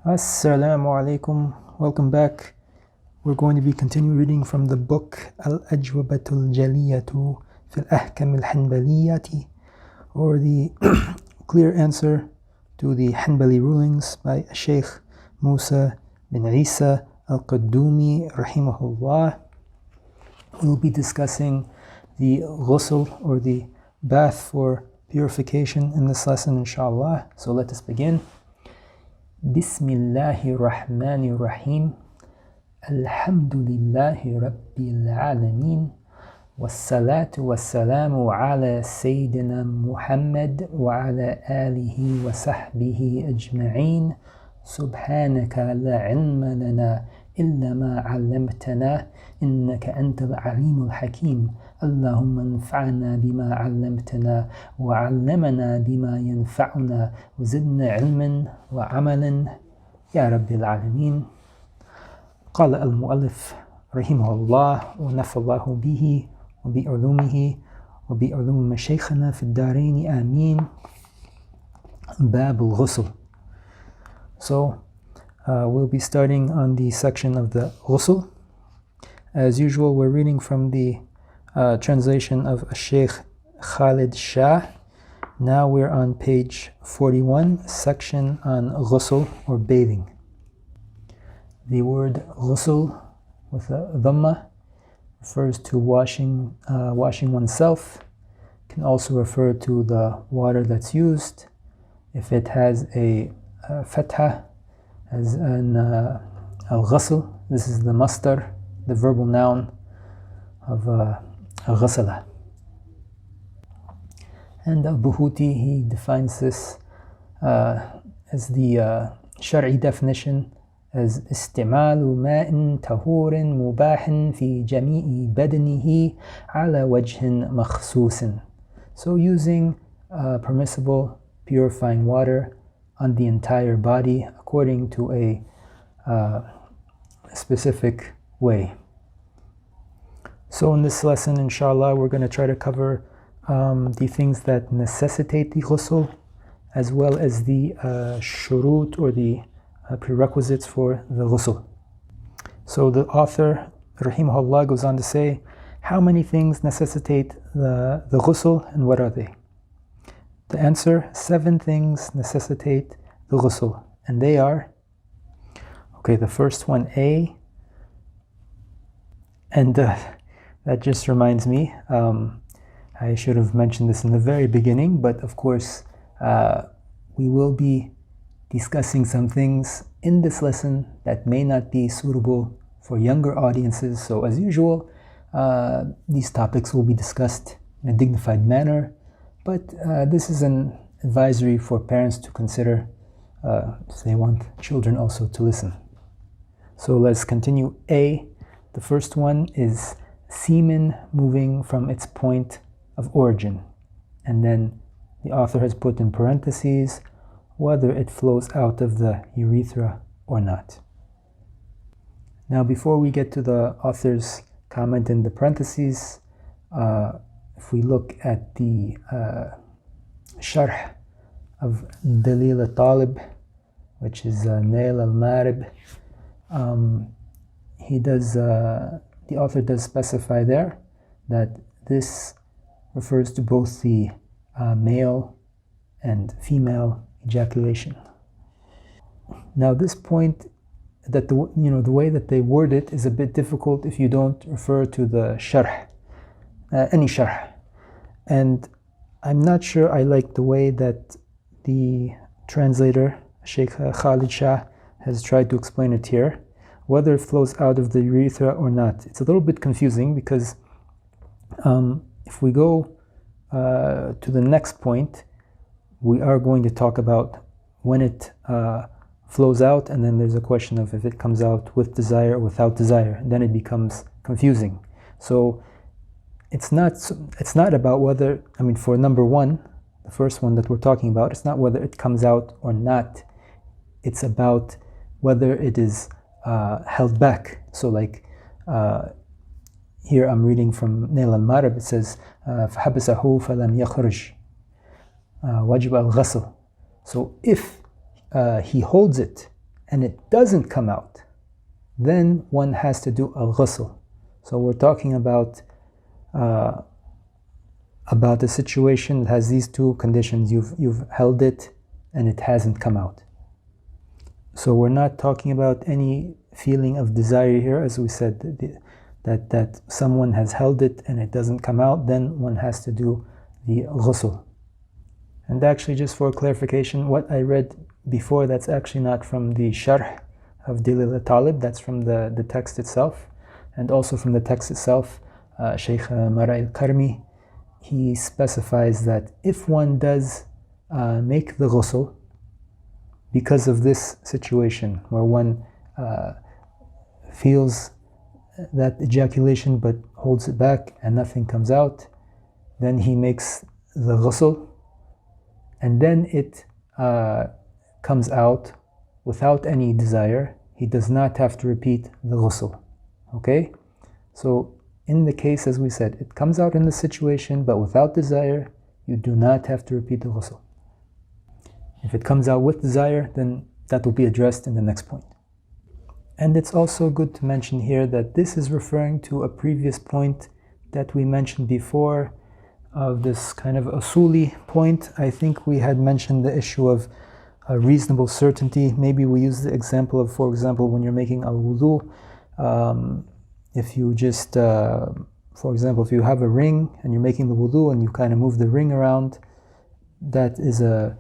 Assalamu alaikum. Welcome back. We're going to be continuing reading from the book الأجوبة الجلية في الأحكام الحنبلية, or the clear answer to the Hanbali Rulings by Sheikh Musa bin Issa al-Qaddoomi rahimahullah. We'll be discussing the Ghusl, or the bath for purification, in this lesson, inshallah. So let us begin. Bismillahir Rahmanir Rahim. Alhamdulillahi Rabbil Alameen. Wassalatu wassalamu ala Sayyidina Muhammad wa ala alihi wa sahbihi ajma'een. Subhanaka la ilma lana illa ma 'allamtana innaka antal alimul hakim. اللهم انفعنا بما علمتنا وعلمنا بما ينفعنا وزدنا علما وعملا يا رب العالمين. قال المؤلف رحمه الله ونفع الله به وبعلومه وبعلوم مشايخنا في الدارين آمين. باب الغسل. So we'll be starting on the section of the ghusl. As usual, we're reading from the translation of Sheikh Khalid Shah. Now we're on page 41, section on ghusl, or bathing. The word ghusl with a dhamma refers to washing oneself. It can also refer to the water that's used. If it has a fatha, as in al-ghusl, this is the masdar, the verbal noun of ghasala. And al-Buhuti, he defines this as the Shar'i definition as استعمال ماء طهور مباح في جميع بدنه على وجه مخصوص. So using permissible purifying water on the entire body according to a specific way. So in this lesson, inshallah, we're going to try to cover the things that necessitate the ghusl, as well as the shurut, or the prerequisites for the ghusl. So the author, rahimahullah, goes on to say, how many things necessitate the ghusl, and what are they? The answer, 7 things necessitate the ghusl, and they are, okay, the first one, A, and that just reminds me, I should have mentioned this in the very beginning, but of course we will be discussing some things in this lesson that may not be suitable for younger audiences. So as usual, these topics will be discussed in a dignified manner, but this is an advisory for parents to consider if they want children also to listen. So let's continue. A, the first one is semen moving from its point of origin, and then the author has put in parentheses whether it flows out of the urethra or not. Now, before we get to the author's comment in the parentheses, if we look at the sharh of Dalil al-Talib, which is Nail al-Marib, the author does specify there that this refers to both the male and female ejaculation. Now, this point, that the way that they word it is a bit difficult if you don't refer to the sharh, any sharh. And I'm not sure I like the way that the translator, Sheikh Khalid Shah, has tried to explain it here, whether it flows out of the urethra or not. It's a little bit confusing because if we go to the next point, we are going to talk about when it flows out, and then there's a question of if it comes out with desire or without desire, and then it becomes confusing. So it's not about whether, for number one, the first one that we're talking about, it's not whether it comes out or not. It's about whether it is held back. So like here I'm reading from Nail al-Marib, it says فَحَبَسَهُ فَلَمْ يَخْرُجْ وَجِبَ الْغَسْلِ. So if he holds it and it doesn't come out, then one has to do al-ghusl. So we're talking about a situation that has these two conditions. You've held it and it hasn't come out. So we're not talking about any feeling of desire here, as we said, that someone has held it and it doesn't come out, then one has to do the ghusl. And actually, just for clarification, what I read before, that's actually not from the sharh of Dalil al-Talib, that's from the text itself. And also from the text itself, Shaykh Mara al-Karmi, he specifies that if one does make the ghusl, because of this situation where one feels that ejaculation but holds it back and nothing comes out, then he makes the ghusl, and then it comes out without any desire. He does not have to repeat the ghusl. Okay? So in the case, as we said, it comes out in the situation but without desire, you do not have to repeat the ghusl. If it comes out with desire, then that will be addressed in the next point. And it's also good to mention here that this is referring to a previous point that we mentioned before, of this kind of usuli point. I think we had mentioned the issue of a reasonable certainty. Maybe we use the example of, for example, when you're making al-wudu, if you just, for example, if you have a ring and you're making the wudu and you kind of move the ring around, that is a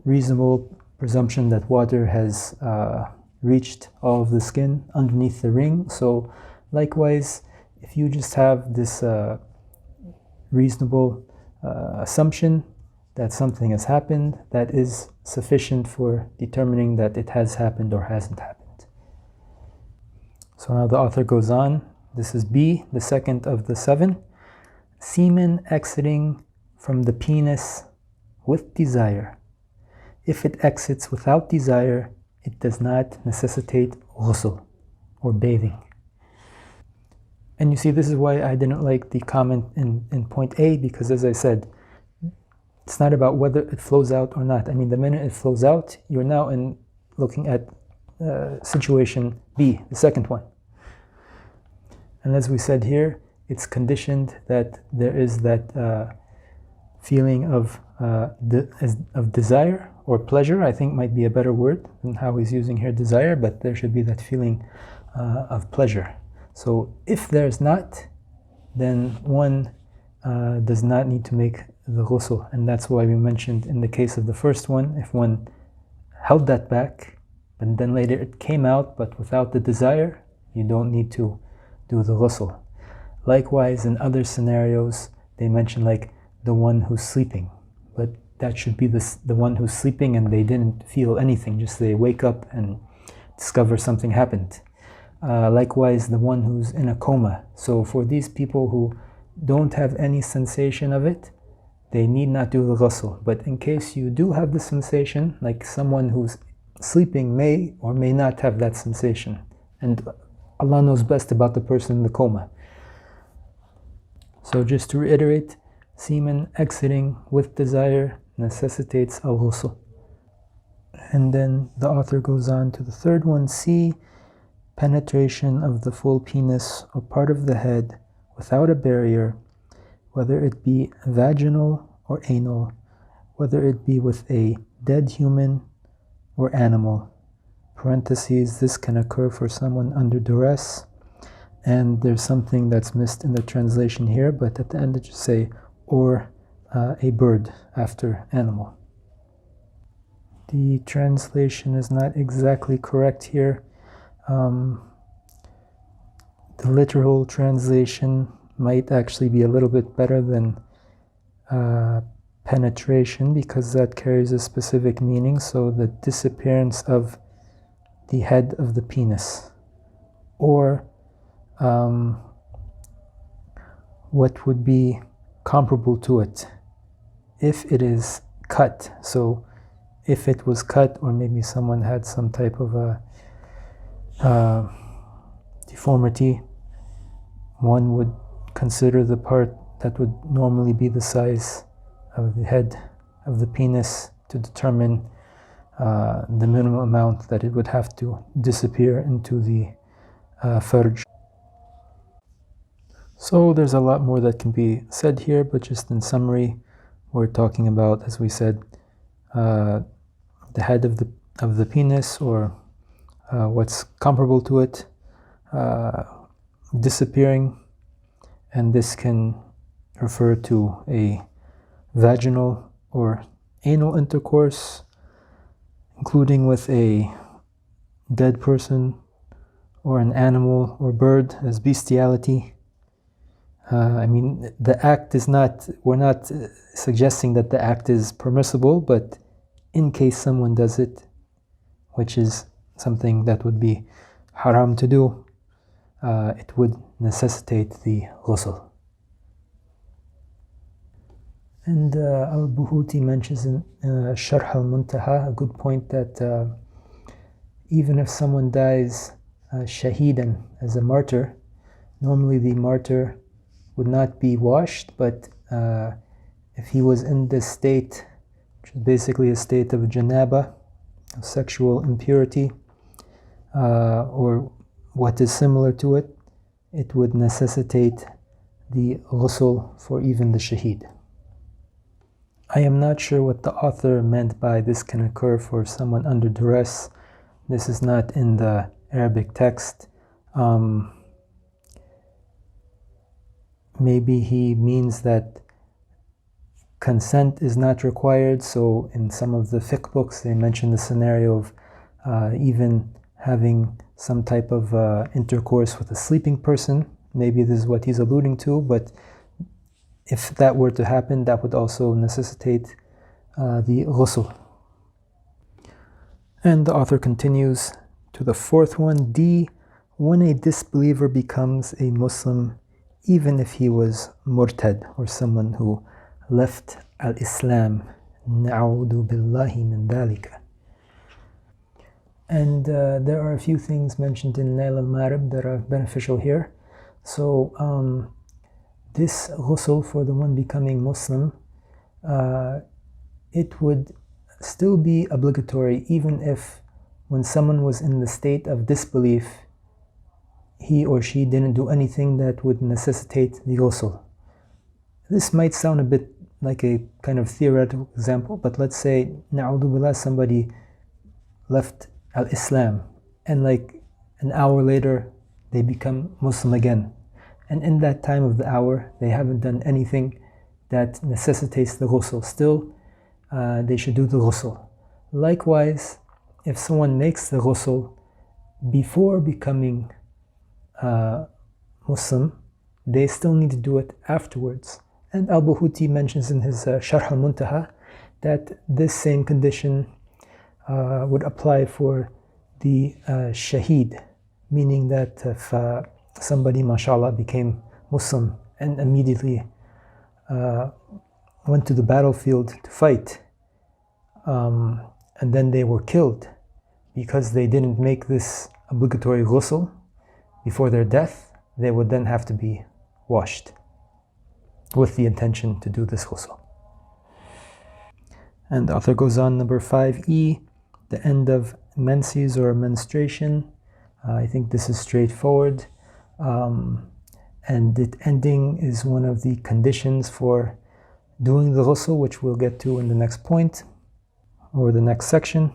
reasonable presumption that water has reached all of the skin underneath the ring. So likewise, if you just have this reasonable assumption that something has happened, that is sufficient for determining that it has happened or hasn't happened. So now the author goes on. This is B, the second of the 7. Semen exiting from the penis with desire. If it exits without desire, it does not necessitate ghusl or bathing. And you see, this is why I didn't like the comment in point A, because as I said, it's not about whether it flows out or not. I mean, the minute it flows out, you're now looking at situation B, the second one. And as we said here, it's conditioned that there is that feeling of desire or pleasure, I think might be a better word than how he's using here desire, but there should be that feeling of pleasure. So if there's not, then one does not need to make the ghusl. And that's why we mentioned in the case of the first one, if one held that back, and then later it came out, but without the desire, you don't need to do the ghusl. Likewise, in other scenarios, they mention like the one who's sleeping, but that should be the one who's sleeping and they didn't feel anything, just they wake up and discover something happened. Likewise, the one who's in a coma. So for these people who don't have any sensation of it, they need not do the ghusl. But in case you do have the sensation, like someone who's sleeping may or may not have that sensation, and Allah knows best about the person in the coma. So just to reiterate, semen exiting with desire necessitates al-ghusl. And then the author goes on to the third one, C, penetration of the full penis or part of the head without a barrier, whether it be vaginal or anal, whether it be with a dead human or animal. Parentheses, this can occur for someone under duress. And there's something that's missed in the translation here, but at the end it just say, or a bird after animal. The translation is not exactly correct here. The literal translation might actually be a little bit better than penetration, because that carries a specific meaning. So the disappearance of the head of the penis, or what would be comparable to it if it is cut. So if it was cut, or maybe someone had some type of a deformity, one would consider the part that would normally be the size of the head of the penis to determine the minimum amount that it would have to disappear into the farj. So there's a lot more that can be said here, but just in summary, we're talking about, as we said, the head of the penis, or what's comparable to it, disappearing, and this can refer to a vaginal or anal intercourse, including with a dead person or an animal or bird, as bestiality. The act is not, we're not suggesting that the act is permissible, but in case someone does it, which is something that would be haram to do, it would necessitate the ghusl. And al-Buhuti mentions in Sharh al-Muntaha a good point, that even if someone dies shahidan, as a martyr, normally the martyr would not be washed, but if he was in this state, which is basically a state of janaba, of sexual impurity, or what is similar to it, it would necessitate the ghusl for even the shaheed. I am not sure what the author meant by this can occur for someone under duress. This is not in the Arabic text. Maybe he means that consent is not required. So in some of the fiqh books, they mention the scenario of even having some type of intercourse with a sleeping person. Maybe this is what he's alluding to, but if that were to happen, that would also necessitate the ghusl. And the author continues to the fourth one, D, when a disbeliever becomes a Muslim, even if he was murtad, or someone who left al-Islam, na'udu billahi min dhalika. And there are a few things mentioned in Nail al-Marib that are beneficial here. So this ghusl for the one becoming Muslim, it would still be obligatory even if when someone was in the state of disbelief, he or she didn't do anything that would necessitate the ghusl. This might sound a bit like a kind of theoretical example, but let's say, na'udhu billah, somebody left al-Islam and like an hour later they become Muslim again. And in that time of the hour, they haven't done anything that necessitates the ghusl. Still, they should do the ghusl. Likewise, if someone makes the ghusl before becoming Muslim, they still need to do it afterwards. And al-Buhuti mentions in his Sharh al-Muntaha that this same condition would apply for the shaheed, meaning that if somebody, mashallah, became Muslim and immediately went to the battlefield to fight, and then they were killed because they didn't make this obligatory ghusl before their death, they would then have to be washed with the intention to do this ghusl. And the author goes on, number 5E, the end of menses or menstruation. I think this is straightforward. And it ending is one of the conditions for doing the ghusl, which we'll get to in the next point or the next section.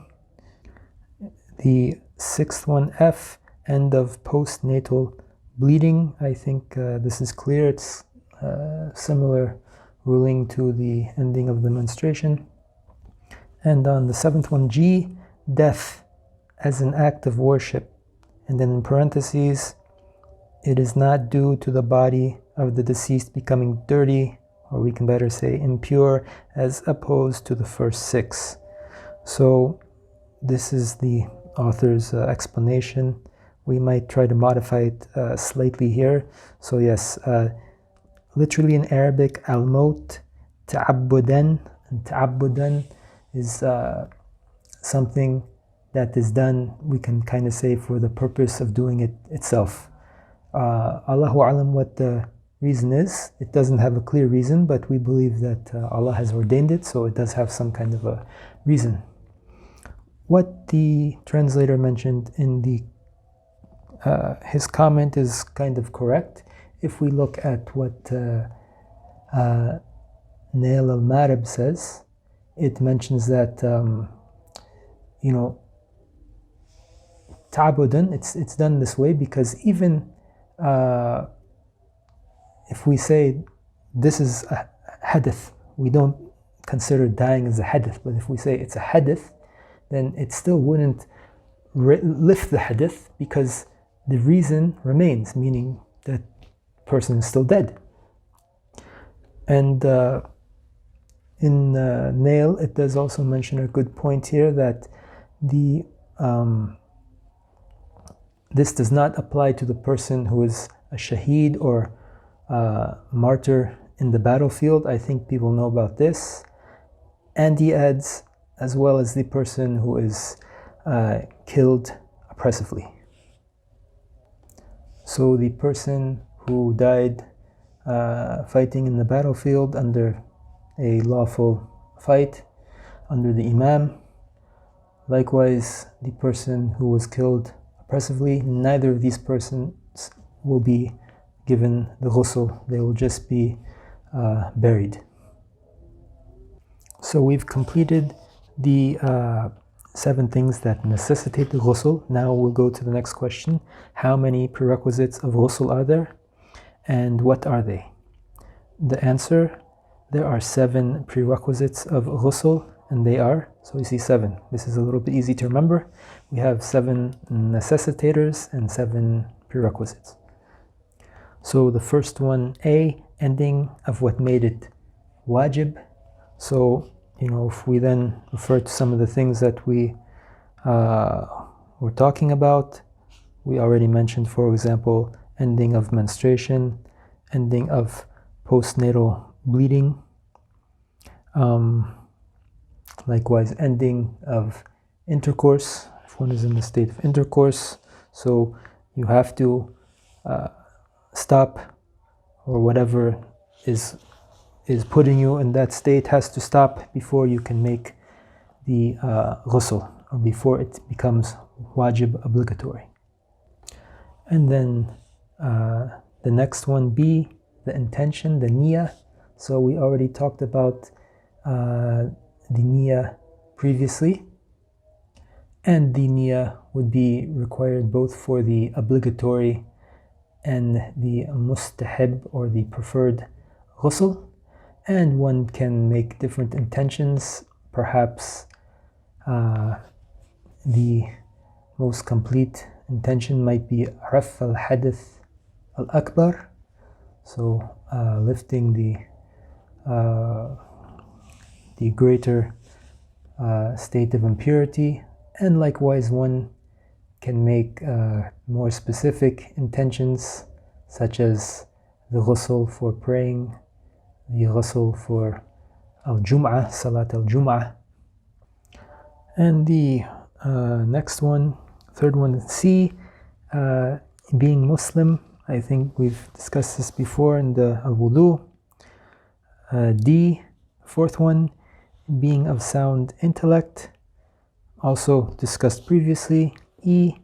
The sixth one, F, end of postnatal bleeding. I think this is clear. It's similar ruling to the ending of the menstruation. And on the seventh one, G, death as an act of worship. And then in parentheses, it is not due to the body of the deceased becoming dirty, or we can better say impure, as opposed to the first six. So this is the author's explanation. We might try to modify it slightly here. So yes, literally in Arabic, al-maut ta'abbudan, and ta'abbudan is something that is done, we can kind of say, for the purpose of doing it itself. Allahu alam what the reason is. It doesn't have a clear reason, but we believe that Allah has ordained it, so it does have some kind of a reason. what the translator mentioned in the his comment is kind of correct. If we look at what Nail al-Marib says, it mentions that ta'abudan, it's done this way because even if we say this is a hadith, we don't consider dying as a hadith, but if we say it's a hadith, then it still wouldn't lift the hadith because the reason remains, meaning that person is still dead. And in Nail, it does also mention a good point here that the this does not apply to the person who is a shaheed or martyr in the battlefield. I think people know about this. And he adds, as well as the person who is killed oppressively. So the person who died fighting in the battlefield under a lawful fight, under the imam. Likewise, the person who was killed oppressively, neither of these persons will be given the ghusl. They will just be buried. So we've completed the 7 things that necessitate the ghusl. Now we'll go to the next question. How many prerequisites of ghusl are there? And what are they? The answer, there are 7 prerequisites of ghusl, and they are, so you see 7. This is a little bit easy to remember. We have 7 necessitators and 7 prerequisites. So the first one, A, ending of what made it wajib. So, if we then refer to some of the things that we were talking about, we already mentioned, for example, ending of menstruation, ending of postnatal bleeding, likewise ending of intercourse, if one is in the state of intercourse. So you have to stop, or whatever is putting you in that state has to stop before you can make the ghusl, or before it becomes wajib, obligatory. And then the next one, B, the intention, the niyyah. So we already talked about the niyyah previously, and the niyyah would be required both for the obligatory and the mustahib, or the preferred ghusl. And one can make different intentions. Perhaps the most complete intention might be raf al-hadith al-akbar, so lifting the greater state of impurity. And likewise, one can make more specific intentions, such as the ghusl for praying, the ghusl for al-Jum'ah, Salat al-Jum'ah. And the next one, third one, C, being Muslim. I think we've discussed this before in the al-Wudu. D, fourth one, being of sound intellect, also discussed previously. E,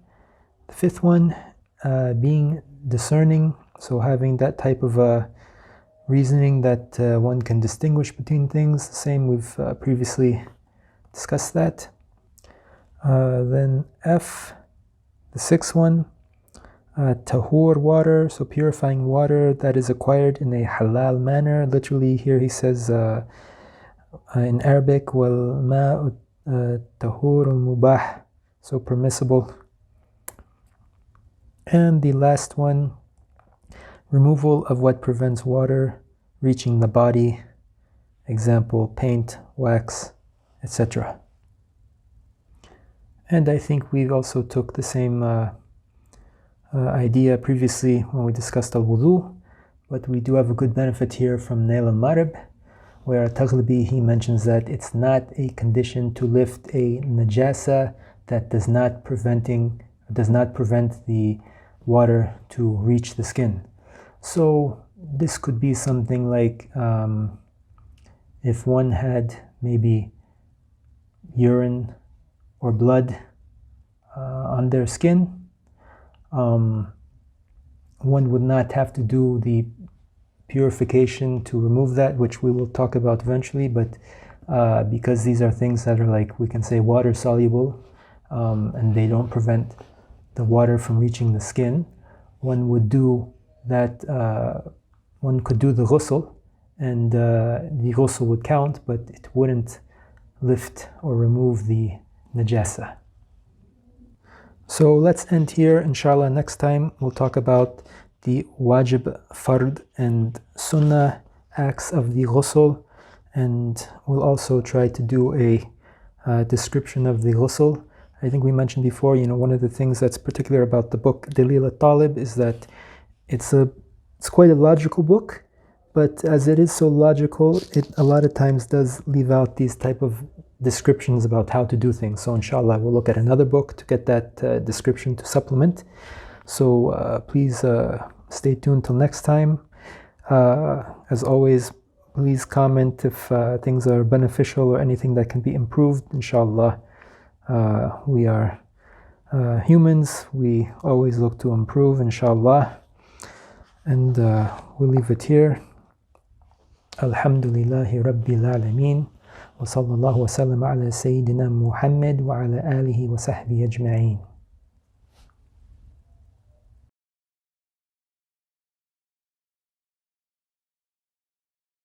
the fifth one, being discerning, so having that type of reasoning that one can distinguish between things. Same, we've previously discussed that. Then F, the sixth one, tahur, water, so purifying water that is acquired in a halal manner. Literally here he says in Arabic, wal ma'u tahur al-mubah, so permissible. And the last one, removal of what prevents water reaching the body, example, paint, wax, etc. And I think we also took the same idea previously when we discussed al-wudu, but we do have a good benefit here from Nail al-Marib, where Taghlibi, he mentions that it's not a condition to lift a najasa that does not prevent the water to reach the skin. So this could be something like if one had maybe urine or blood on their skin, one would not have to do the purification to remove that, which we will talk about eventually, but because these are things that are like, we can say, water soluble, and they don't prevent the water from reaching the skin, one would do that, one could do the ghusl, and the ghusl would count, but it wouldn't lift or remove the najasa. So let's end here. Inshallah, next time we'll talk about the wajib, fard, and sunnah acts of the ghusl, and we'll also try to do a description of the ghusl. I think we mentioned before, one of the things that's particular about the book Dalil al-Talib is that it's quite a logical book, but as it is so logical, it a lot of times does leave out these type of descriptions about how to do things. So inshallah, we'll look at another book to get that description to supplement. So please stay tuned till next time. As always, please comment if things are beneficial or anything that can be improved. Inshallah, we are humans. We always look to improve, inshallah. And we'll leave it here. Alhamdulillahi Rabbil Alameen. Wa sallallahu wa sallam ala Sayyidina Muhammad wa ala alihi wa sahbihi ajma'een.